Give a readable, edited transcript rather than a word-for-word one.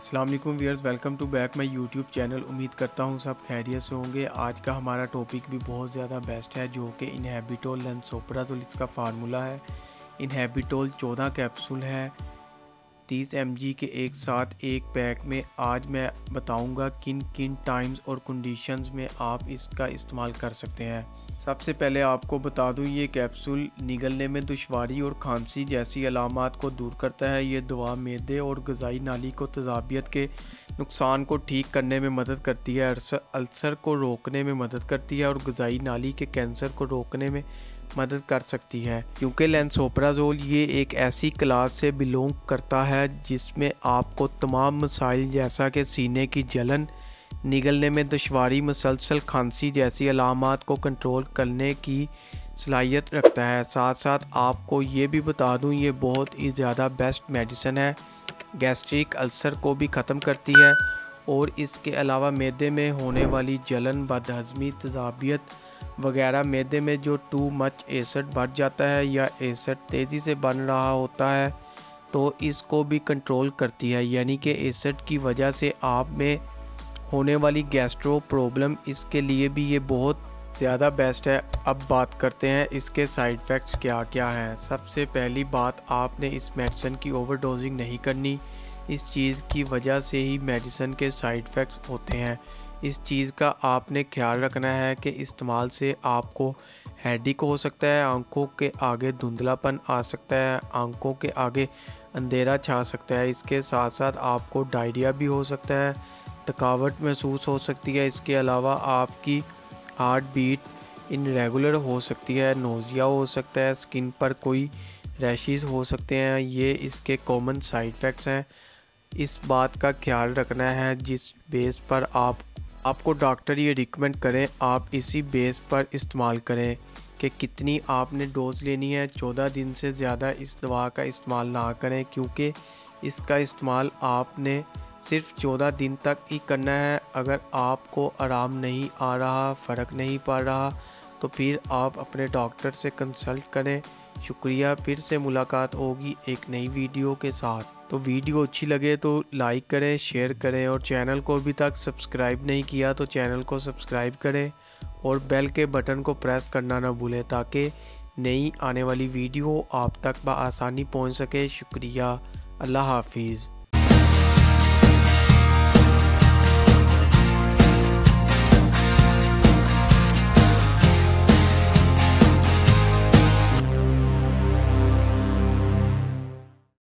अस्सलाम वालेकुम viewers, welcome to back my YouTube channel. उम्मीद करता हूँ सब खैरियत से होंगे। आज का हमारा टॉपिक भी बहुत ज़्यादा बेस्ट है, जो कि इनहिबिटोल लैंसोप्राज़ोल इसका फार्मूला है। इनहिबिटोल 14 कैप्सूल है 30 mg के एक साथ एक पैक में। आज मैं बताऊंगा किन किन टाइम्स और कंडीशंस में आप इसका इस्तेमाल कर सकते हैं। सबसे पहले आपको बता दूं, ये कैप्सूल निगलने में दुश्वारी और खांसी जैसी अलामात को दूर करता है। ये दवा मैदे और ग़िज़ाई नाली को तेज़ाबियत के नुकसान को ठीक करने में मदद करती है, अल्सर को रोकने में मदद करती है और ग़िज़ाई नाली के कैंसर को रोकने में मदद कर सकती है। क्योंकि लैंसोप्राज़ोल ये एक ऐसी क्लास से बिलोंग करता है जिसमें आपको तमाम मसाइल जैसा कि सीने की जलन, निगलने में दुश्वारी, मुसलसल खांसी जैसी अलामात को कंट्रोल करने की सलाहियत रखता है। साथ साथ आपको ये भी बता दूं, ये बहुत ही ज़्यादा बेस्ट मेडिसिन है। गैस्ट्रिक अल्सर को भी ख़त्म करती है और इसके अलावा मैदे में होने वाली जलन, बदहज़मी, तेज़ाबियत वगैरह, मैदे में जो टू मच एसिड बढ़ जाता है या एसिड तेज़ी से बन रहा होता है तो इसको भी कंट्रोल करती है। यानी कि एसिड की वजह से आप में होने वाली गैस्ट्रो प्रॉब्लम, इसके लिए भी ये बहुत ज़्यादा बेस्ट है। अब बात करते हैं इसके साइड इफ़ेक्ट्स क्या क्या हैं। सबसे पहली बात, आपने इस मेडिसिन की ओवरडोजिंग नहीं करनी। इस चीज़ की वजह से ही मेडिसिन के साइड इफ़ेक्ट्स होते हैं। इस चीज़ का आपने ख्याल रखना है कि इस्तेमाल से आपको हेडेक हो सकता है, आंखों के आगे धुंधलापन आ सकता है, आंखों के आगे अंधेरा छा सकता है। इसके साथ साथ आपको डायरिया भी हो सकता है, थकावट महसूस हो सकती है। इसके अलावा आपकी हार्ट बीट इनरेगुलर हो सकती है, नोज़िया हो सकता है, स्किन पर कोई रैशेस हो सकते हैं। ये इसके कॉमन साइड इफ़ेक्ट्स हैं। इस बात का ख्याल रखना है जिस बेस पर आपको डॉक्टर ये रिकमेंड करें, आप इसी बेस पर इस्तेमाल करें कि कितनी आपने डोज लेनी है। 14 दिन से ज़्यादा इस दवा का इस्तेमाल ना करें, क्योंकि इसका इस्तेमाल आपने सिर्फ 14 दिन तक ही करना है। अगर आपको आराम नहीं आ रहा, फ़र्क नहीं पड़ रहा, तो फिर आप अपने डॉक्टर से कंसल्ट करें। शुक्रिया, फिर से मुलाकात होगी एक नई वीडियो के साथ। तो वीडियो अच्छी लगे तो लाइक करें, शेयर करें और चैनल को अभी तक सब्सक्राइब नहीं किया तो चैनल को सब्सक्राइब करें और बेल के बटन को प्रेस करना ना भूलें, ताकि नई आने वाली वीडियो आप तक बआसानी पहुंच सके। शुक्रिया, अल्लाह हाफिज़।